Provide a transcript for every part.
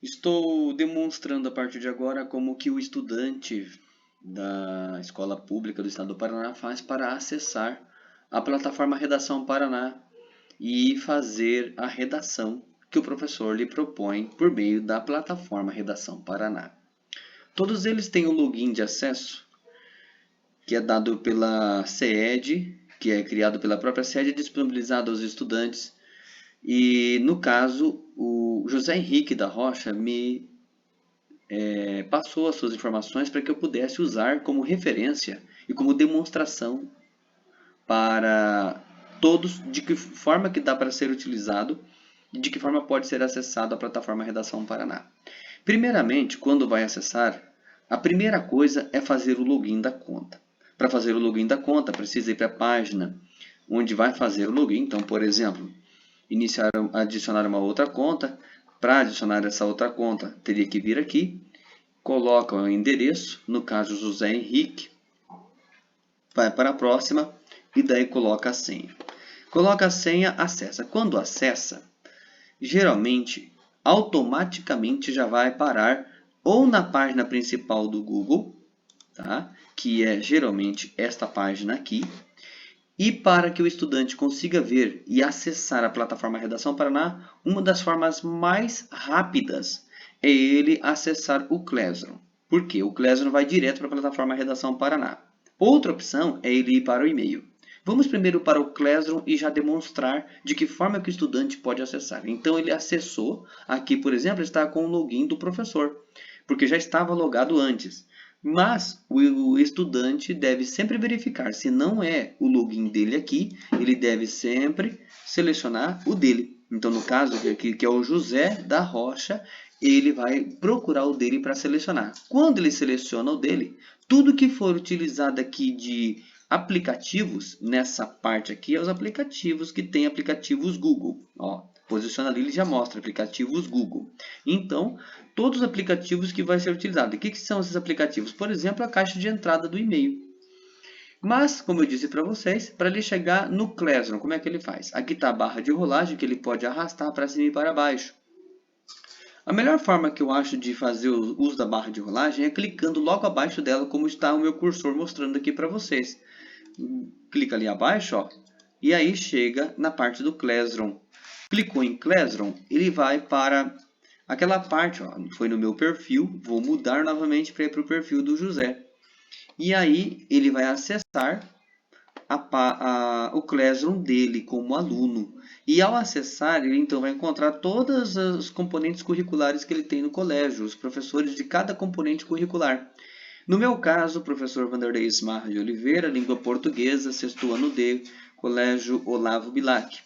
Estou demonstrando a partir de agora como que o estudante da escola pública do estado do Paraná faz para acessar a plataforma Redação Paraná e fazer a redação que o professor lhe propõe por meio da plataforma Redação Paraná. Todos eles têm o login de acesso, que é dado pela CED, que é criado pela própria CED e disponibilizado aos estudantes. E, no caso, o José Henrique da Rocha me passou as suas informações para que eu pudesse usar como referência e como demonstração para todos de que forma que dá para ser utilizado e de que forma pode ser acessado a plataforma Redação Paraná. Primeiramente, quando vai acessar, a primeira coisa é fazer o login da conta. Para fazer o login da conta, precisa ir para a página onde vai fazer o login. Então, por exemplo, adicionar uma outra conta. Para adicionar essa outra conta, teria que vir aqui, coloca o endereço, no caso José Henrique, vai para a próxima e daí coloca a senha. Coloca a senha, acessa. Quando acessa, geralmente, automaticamente já vai parar ou na página principal do Google, tá? Que é geralmente esta página aqui. E para que o estudante consiga ver e acessar a plataforma Redação Paraná, uma das formas mais rápidas é ele acessar o Classroom. Por quê? O Classroom vai direto para a plataforma Redação Paraná. Outra opção é ele ir para o e-mail. Vamos primeiro para o Classroom e já demonstrar de que forma que o estudante pode acessar. Então ele acessou, aqui por exemplo está com o login do professor, porque já estava logado antes. Mas o estudante deve sempre verificar, se não é o login dele aqui, ele deve sempre selecionar o dele. Então, no caso aqui, que é o José da Rocha, ele vai procurar o dele para selecionar. Quando ele seleciona o dele, tudo que for utilizado aqui de aplicativos, nessa parte aqui, é os aplicativos que tem aplicativos Google. Ó, posiciona ali, ele já mostra aplicativos Google. Então, todos os aplicativos que vai ser utilizado. E o que são esses aplicativos? Por exemplo, a caixa de entrada do e-mail. Mas, como eu disse para vocês, para ele chegar no Classroom, como é que ele faz? Aqui está a barra de rolagem que ele pode arrastar para cima e para baixo. A melhor forma que eu acho de fazer o uso da barra de rolagem é clicando logo abaixo dela, como está o meu cursor mostrando aqui para vocês. Clica ali abaixo, ó, e aí chega na parte do Classroom. Clicou em Classroom, ele vai para aquela parte, ó, foi no meu perfil, vou mudar novamente para ir para o perfil do José. E aí ele vai acessar o Classroom dele como aluno. E ao acessar, ele então vai encontrar todos os componentes curriculares que ele tem no colégio, os professores de cada componente curricular. No meu caso, o professor Vanderlei Ismar de Oliveira, língua portuguesa, sexto ano D, Colégio Olavo Bilac.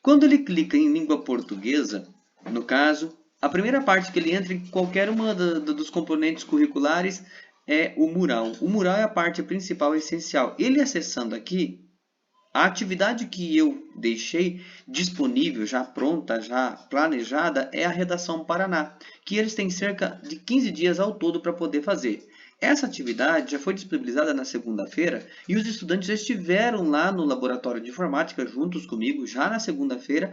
Quando ele clica em língua portuguesa, no caso, a primeira parte que ele entra em qualquer uma dos componentes curriculares é o mural. O mural é a parte principal e essencial. Ele acessando aqui, a atividade que eu deixei disponível, já pronta, já planejada, é a Redação Paraná, que eles têm cerca de 15 dias ao todo para poder fazer. Essa atividade já foi disponibilizada na segunda-feira e os estudantes já estiveram lá no laboratório de informática juntos comigo já na segunda-feira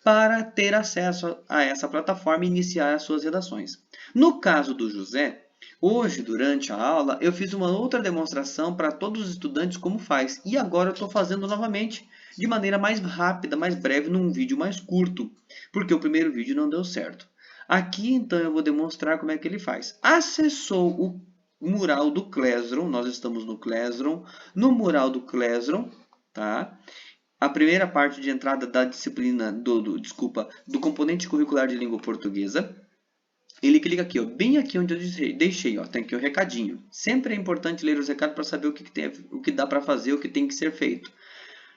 para ter acesso a essa plataforma e iniciar as suas redações. No caso do José, hoje, durante a aula, eu fiz uma outra demonstração para todos os estudantes como faz. E agora eu estou fazendo novamente de maneira mais rápida, mais breve, num vídeo mais curto, porque o primeiro vídeo não deu certo. Aqui, então, eu vou demonstrar como é que ele faz. Acessou o mural do Classroom, nós estamos no Classroom. No mural do Classroom, tá? A primeira parte de entrada da disciplina, do componente curricular de língua portuguesa. Ele clica aqui, ó, bem aqui onde eu deixei, ó, tem aqui o recadinho. Sempre é importante ler os recados para saber o que dá para fazer, o que tem que ser feito.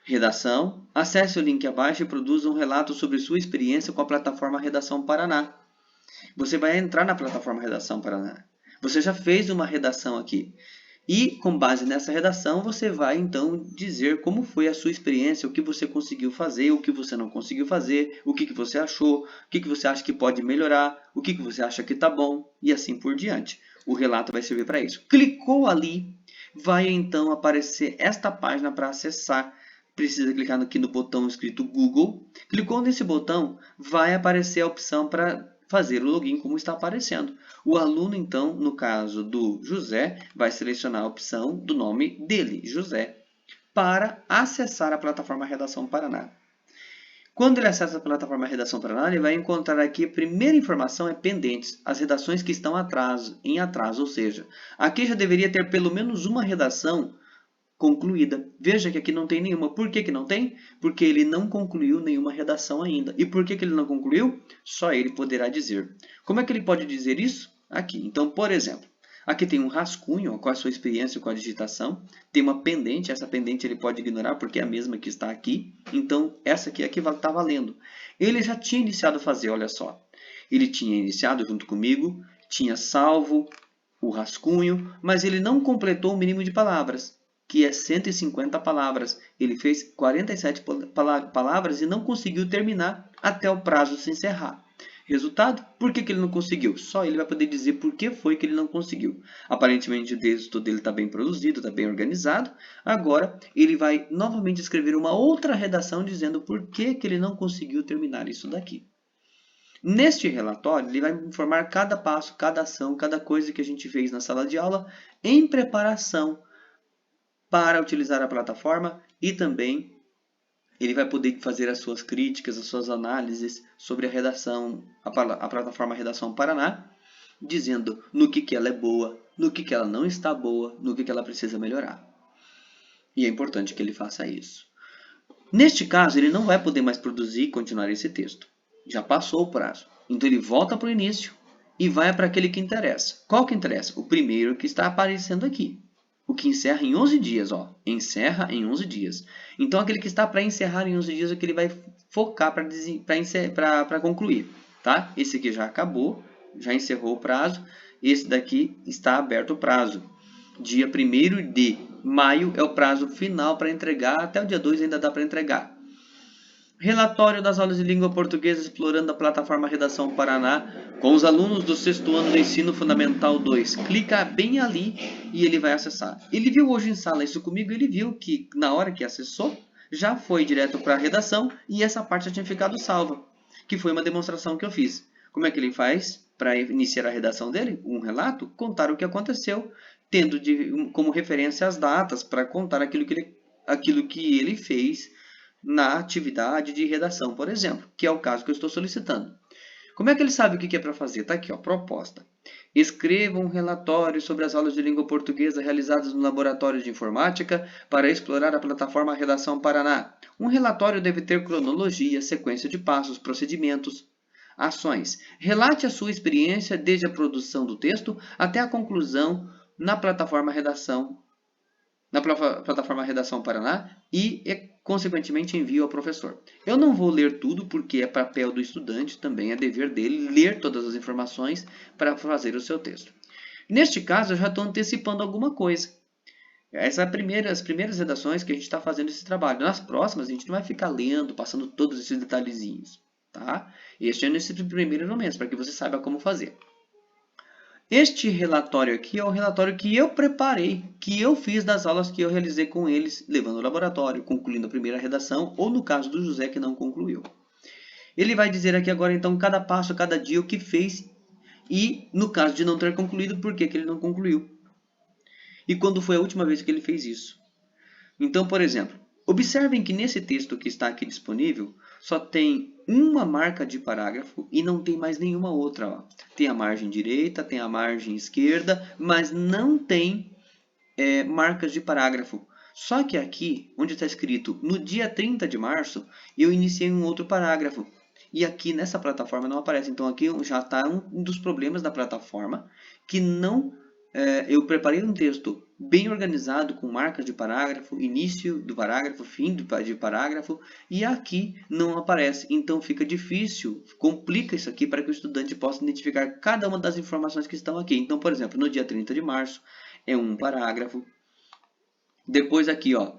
Redação. Acesse o link abaixo e produza um relato sobre sua experiência com a plataforma Redação Paraná. Você vai entrar na plataforma Redação Paraná. Você já fez uma redação aqui. E, com base nessa redação, você vai, então, dizer como foi a sua experiência, o que você conseguiu fazer, o que você não conseguiu fazer, o que você achou, o que você acha que pode melhorar, o que você acha que está bom, e assim por diante. O relato vai servir para isso. Clicou ali, vai, então, aparecer esta página para acessar. Precisa clicar aqui no botão escrito Google. Clicou nesse botão, vai aparecer a opção para fazer o login como está aparecendo. O aluno, então, no caso do José, vai selecionar a opção do nome dele, José, para acessar a plataforma Redação Paraná. Quando ele acessa a plataforma Redação Paraná, ele vai encontrar aqui a primeira informação é pendentes, as redações que estão em atraso, ou seja, aqui já deveria ter pelo menos uma redação concluída. Veja que aqui não tem nenhuma. Por que não tem? Porque ele não concluiu nenhuma redação ainda. E por que ele não concluiu? Só ele poderá dizer. Como é que ele pode dizer isso? Aqui. Então, por exemplo, aqui tem um rascunho, qual é a sua experiência com a digitação. Tem uma pendente, essa pendente ele pode ignorar porque é a mesma que está aqui. Então, essa aqui está valendo. Ele já tinha iniciado a fazer, olha só. Ele tinha iniciado junto comigo, tinha salvo o rascunho, mas ele não completou o mínimo de palavras, que é 150 palavras. Ele fez 47 palavras e não conseguiu terminar até o prazo se encerrar. Resultado? Por que ele não conseguiu? Só ele vai poder dizer por que foi que ele não conseguiu. Aparentemente o texto dele está bem produzido, está bem organizado. Agora ele vai novamente escrever uma outra redação dizendo por que ele não conseguiu terminar isso daqui. Neste relatório, ele vai informar cada passo, cada ação, cada coisa que a gente fez na sala de aula em preparação para utilizar a plataforma e também ele vai poder fazer as suas críticas, as suas análises sobre a redação, a plataforma Redação Paraná, dizendo no que ela é boa, no que ela não está boa, no que ela precisa melhorar. E é importante que ele faça isso. Neste caso, ele não vai poder mais produzir e continuar esse texto. Já passou o prazo. Então ele volta para o início e vai para aquele que interessa. Qual que interessa? O primeiro que está aparecendo aqui. O que encerra em 11 dias, ó. Encerra em 11 dias. Então, aquele que está para encerrar em 11 dias é o que ele vai focar para concluir, tá? Esse aqui já acabou, já encerrou o prazo. Esse daqui está aberto o prazo. Dia 1º de maio é o prazo final para entregar. Até o dia 2 ainda dá para entregar. Relatório das aulas de língua portuguesa explorando a plataforma Redação Paraná com os alunos do 6º ano do Ensino Fundamental 2. Clica bem ali e ele vai acessar. Ele viu hoje em sala isso comigo, ele viu que na hora que acessou, já foi direto para a redação e essa parte já tinha ficado salva, que foi uma demonstração que eu fiz. Como é que ele faz para iniciar a redação dele? Um relato, contar o que aconteceu, tendo como referência as datas para contar aquilo que ele fez na atividade de redação, por exemplo, que é o caso que eu estou solicitando. Como é que ele sabe o que é para fazer? Está aqui, ó, proposta. Escreva um relatório sobre as aulas de língua portuguesa realizadas no laboratório de informática para explorar a plataforma Redação Paraná. Um relatório deve ter cronologia, sequência de passos, procedimentos, ações. Relate a sua experiência desde a produção do texto até a conclusão na plataforma Redação Paraná e, consequentemente, envio ao professor. Eu não vou ler tudo porque é papel do estudante, também é dever dele ler todas as informações para fazer o seu texto. Neste caso, eu já estou antecipando alguma coisa. Essas são as primeiras redações que a gente está fazendo esse trabalho. Nas próximas, a gente não vai ficar lendo, passando todos esses detalhezinhos. Tá? Este é nesse primeiro momento, para que você saiba como fazer. Este relatório aqui é o relatório que eu preparei, que eu fiz das aulas que eu realizei com eles, levando ao laboratório, concluindo a primeira redação, ou no caso do José que não concluiu. Ele vai dizer aqui agora, então, cada passo, cada dia, o que fez, e no caso de não ter concluído, por que ele não concluiu. E quando foi a última vez que ele fez isso. Então, por exemplo, observem que nesse texto que está aqui disponível, só tem uma marca de parágrafo e não tem mais nenhuma outra. Ó. Tem a margem direita, tem a margem esquerda, mas não tem marcas de parágrafo. Só que aqui, onde está escrito no dia 30 de março, eu iniciei um outro parágrafo. E aqui nessa plataforma não aparece. Então aqui já está um dos problemas da plataforma, que não... eu preparei um texto bem organizado, com marcas de parágrafo, início do parágrafo, fim de parágrafo, e aqui não aparece. Então fica difícil, complica isso aqui para que o estudante possa identificar cada uma das informações que estão aqui. Então, por exemplo, no dia 30 de março é um parágrafo. Depois aqui, ó,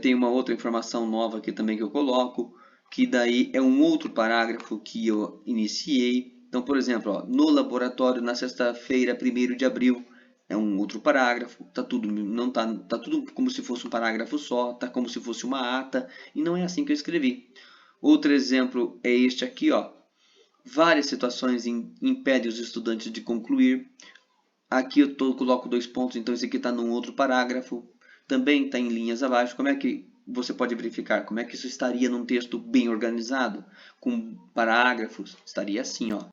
tem uma outra informação nova aqui também que eu coloco, que daí é um outro parágrafo que eu iniciei. Então, por exemplo, ó, no laboratório, na sexta-feira, 1º de abril, é um outro parágrafo. Tá tudo como se fosse um parágrafo só, tá como se fosse uma ata, e não é assim que eu escrevi. Outro exemplo é este aqui, ó. várias situações impedem os estudantes de concluir. Aqui eu coloco 2 pontos, então esse aqui está num outro parágrafo. Também está em linhas abaixo. Como é que você pode verificar? Como é que isso estaria num texto bem organizado? Com parágrafos? Estaria assim, ó.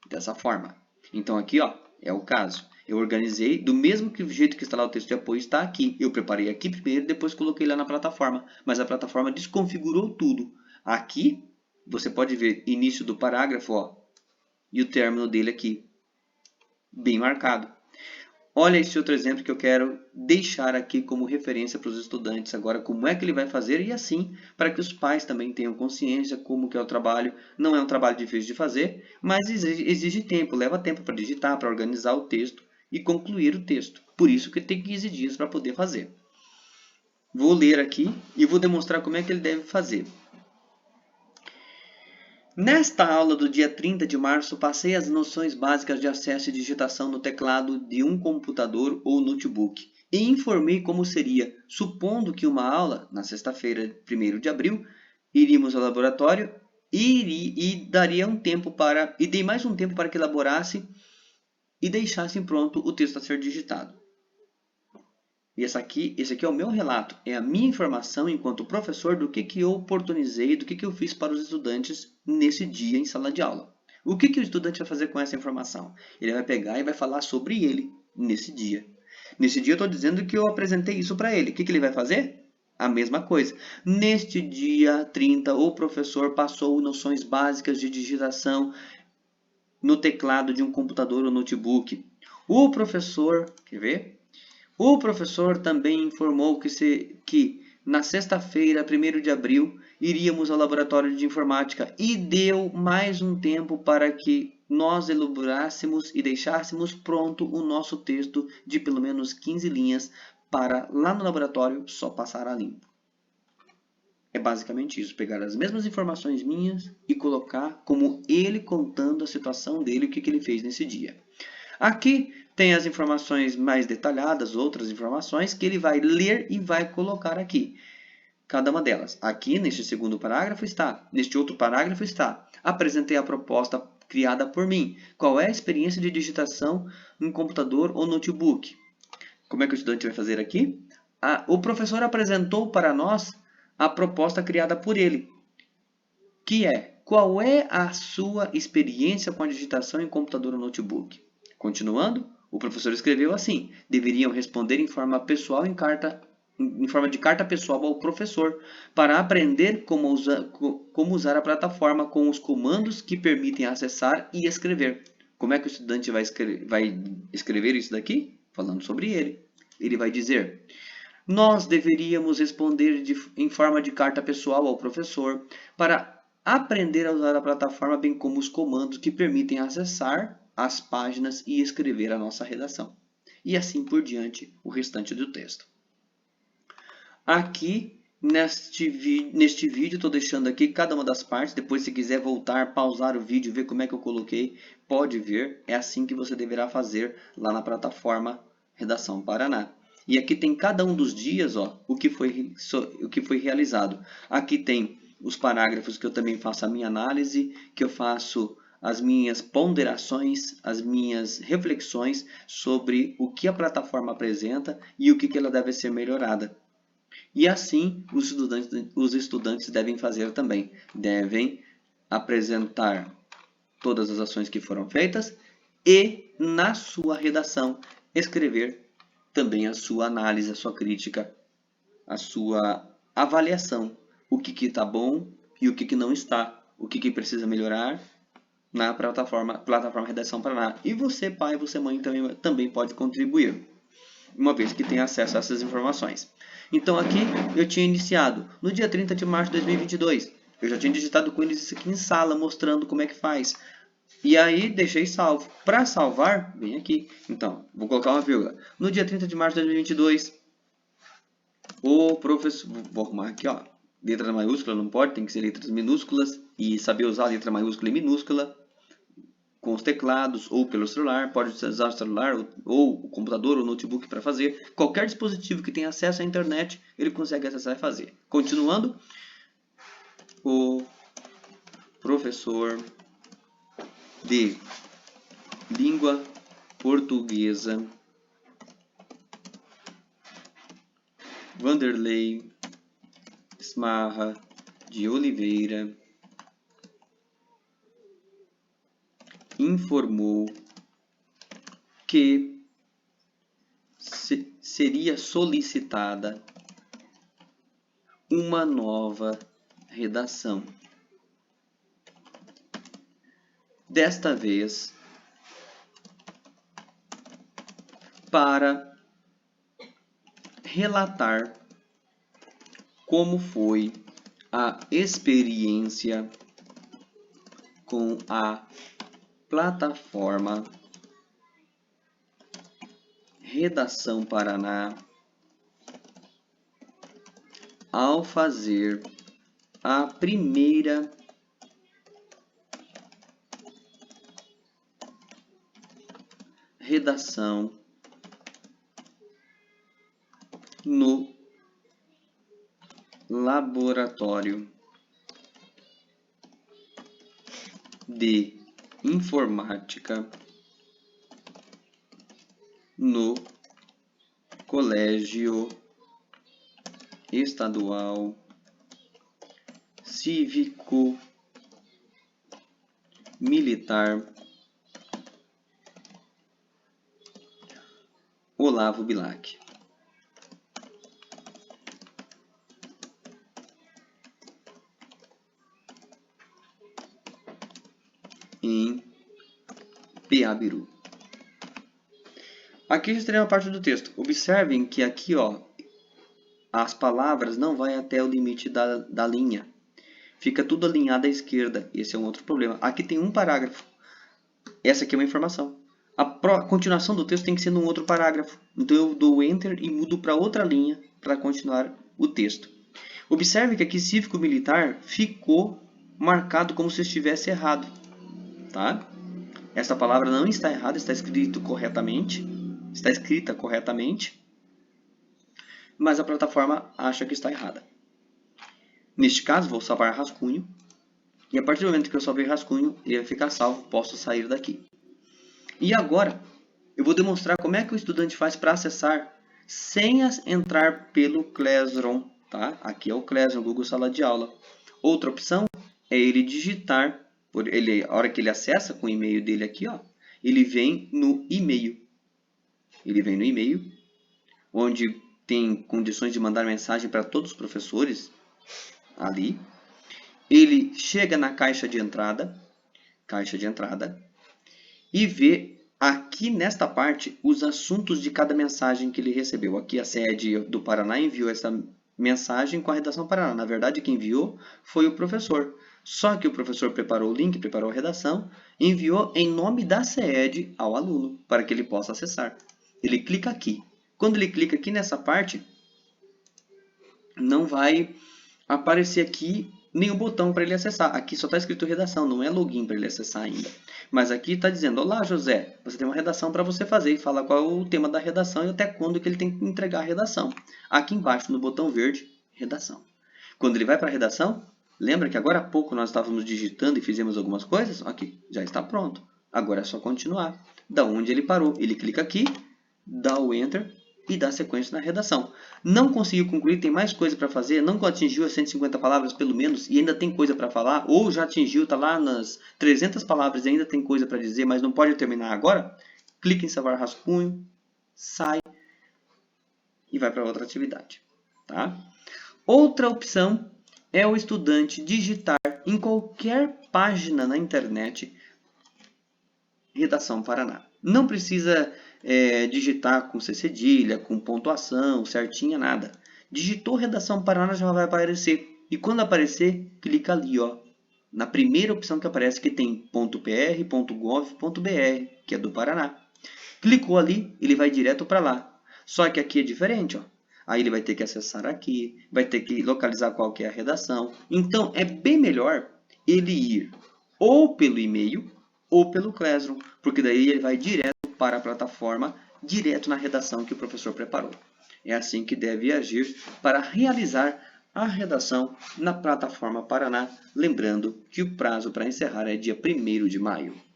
Dessa forma. Então aqui, ó, é o caso. Eu organizei do mesmo jeito que está lá o texto de apoio, está aqui. Eu preparei aqui primeiro, depois coloquei lá na plataforma. Mas a plataforma desconfigurou tudo. Aqui, você pode ver início do parágrafo, ó, e o término dele aqui, bem marcado. Olha esse outro exemplo que eu quero deixar aqui como referência para os estudantes agora, como é que ele vai fazer e assim, para que os pais também tenham consciência como que é o trabalho. Não é um trabalho difícil de fazer, mas exige tempo, leva tempo para digitar, para organizar o texto e concluir o texto. Por isso que tem 15 dias para poder fazer. Vou ler aqui e vou demonstrar como é que ele deve fazer. Nesta aula do dia 30 de março, passei as noções básicas de acesso e digitação no teclado de um computador ou notebook e informei como seria, supondo que uma aula, na sexta-feira, 1º de abril, iríamos ao laboratório e daria um tempo e dei mais um tempo para que elaborasse e deixassem pronto o texto a ser digitado. E esse aqui é o meu relato, é a minha informação enquanto professor do que eu oportunizei, do que eu fiz para os estudantes nesse dia em sala de aula. O que o estudante vai fazer com essa informação? Ele vai pegar e vai falar sobre ele nesse dia. Nesse dia eu estou dizendo que eu apresentei isso para ele. O que ele vai fazer? A mesma coisa. Neste dia 30, o professor passou noções básicas de digitação no teclado de um computador ou notebook. O professor, quer ver? O professor também informou que na sexta-feira, 1º de abril, iríamos ao laboratório de informática e deu mais um tempo para que nós elaborássemos e deixássemos pronto o nosso texto de pelo menos 15 linhas para lá no laboratório só passar a limpo. É basicamente isso, pegar as mesmas informações minhas e colocar como ele contando a situação dele, o que ele fez nesse dia. Aqui tem as informações mais detalhadas, outras informações que ele vai ler e vai colocar aqui. Cada uma delas. Aqui, neste segundo parágrafo está. Neste outro parágrafo está. Apresentei a proposta criada por mim. Qual é a experiência de digitação em computador ou notebook? Como é que o estudante vai fazer aqui? O professor apresentou para nós a proposta criada por ele, que é: qual é a sua experiência com a digitação em computador ou notebook? Continuando, o professor escreveu assim: deveriam responder em forma pessoal em forma de carta pessoal ao professor, para aprender como usar a plataforma com os comandos que permitem acessar e escrever. Como é que o estudante vai escrever isso daqui? Falando sobre ele. Ele vai dizer: nós deveríamos responder em forma de carta pessoal ao professor para aprender a usar a plataforma, bem como os comandos que permitem acessar as páginas e escrever a nossa redação. E assim por diante, o restante do texto. Aqui, neste vídeo, estou deixando aqui cada uma das partes. Depois, se quiser voltar, pausar o vídeo, ver como é que eu coloquei, pode ver. É assim que você deverá fazer lá na plataforma Redação Paraná. E aqui tem cada um dos dias, ó, o que foi realizado. Aqui tem os parágrafos que eu também faço a minha análise, que eu faço as minhas ponderações, as minhas reflexões sobre o que a plataforma apresenta e o que ela deve ser melhorada. E assim os estudantes devem fazer também. Devem apresentar todas as ações que foram feitas e, na sua redação, escrever também a sua análise, a sua crítica, a sua avaliação. O que está bom e o que não está. O que precisa melhorar na plataforma Redação Paraná. E você, pai, você, mãe, também pode contribuir, uma vez que tem acesso a essas informações. Então aqui eu tinha iniciado no dia 30 de março de 2022. Eu já tinha digitado com eles isso aqui em sala, mostrando como é que faz. E aí deixei salvo. Para salvar, vem aqui. Então, vou colocar uma vírgula. No dia 30 de março de 2022, o professor... Vou arrumar aqui, ó. Letra maiúscula não pode, tem que ser letras minúsculas. E saber usar a letra maiúscula e minúscula com os teclados ou pelo celular. Pode usar o celular ou o computador ou notebook para fazer. Qualquer dispositivo que tenha acesso à internet, ele consegue acessar e fazer. Continuando, o professor de língua portuguesa Vanderlei Smarra de Oliveira informou que seria solicitada uma nova redação. Desta vez, para relatar como foi a experiência com a plataforma Redação Paraná ao fazer a primeira redação no laboratório de informática no Colégio Estadual Cívico Militar Olavo Bilac. Em Piabiru. Aqui já teria uma parte do texto. Observem que aqui, ó, as palavras não vão até o limite da linha. Fica tudo alinhado à esquerda. Esse é um outro problema. Aqui tem um parágrafo. Essa aqui é uma informação. A continuação do texto tem que ser num outro parágrafo. Então eu dou Enter e mudo para outra linha para continuar o texto. Observe que aqui cívico-militar ficou marcado como se estivesse errado. Tá? Essa palavra não está errada, está escrita corretamente. Mas a plataforma acha que está errada. Neste caso, vou salvar rascunho. E a partir do momento que eu salvei rascunho, ele vai ficar salvo, posso sair daqui. E agora, eu vou demonstrar como é que o estudante faz para acessar sem entrar pelo Classroom. Tá? Aqui é o Classroom, Google Sala de Aula. Outra opção é ele digitar, a hora que ele acessa com o e-mail dele aqui, ó, ele vem no e-mail. Ele vem no e-mail, onde tem condições de mandar mensagem para todos os professores ali. Ele chega na caixa de entrada e vê aqui nesta parte os assuntos de cada mensagem que ele recebeu. Aqui a sede do Paraná enviou essa mensagem com a redação Paraná. Na verdade, quem enviou foi o professor. Só que o professor preparou o link, preparou a redação, enviou em nome da sede ao aluno, para que ele possa acessar. Ele clica aqui. Quando ele clica aqui nessa parte, não vai aparecer aqui nenhum botão para ele acessar. Aqui só está escrito redação, não é login para ele acessar ainda. Mas aqui está dizendo, olá José, você tem uma redação para você fazer. E fala qual é o tema da redação e até quando que ele tem que entregar a redação. Aqui embaixo no botão verde, redação. Quando ele vai para a redação, lembra que agora há pouco nós estávamos digitando e fizemos algumas coisas? Aqui, já está pronto. Agora é só continuar. Da onde ele parou, ele clica aqui, dá o Enter e dá sequência na redação. Não conseguiu concluir, tem mais coisa para fazer, não atingiu as 150 palavras pelo menos e ainda tem coisa para falar, ou já atingiu, está lá nas 300 palavras e ainda tem coisa para dizer, mas não pode terminar agora, clica em salvar rascunho, sai e vai para outra atividade. Tá? Outra opção é o estudante digitar em qualquer página na internet Redação Paraná. Não precisa digitar com C cedilha, com pontuação, certinha, nada. Digitou Redação Paraná, já vai aparecer. E quando aparecer, clica ali, ó, na primeira opção que aparece, que tem .pr, .gov, .br, que é do Paraná. Clicou ali, ele vai direto para lá. Só que aqui é diferente, ó. Aí ele vai ter que acessar aqui, vai ter que localizar qual que é a redação. Então, é bem melhor ele ir ou pelo e-mail ou pelo Classroom, porque daí ele vai direto para a plataforma, direto na redação que o professor preparou. É assim que deve agir para realizar a redação na plataforma Paraná, lembrando que o prazo para encerrar é dia 1º de maio.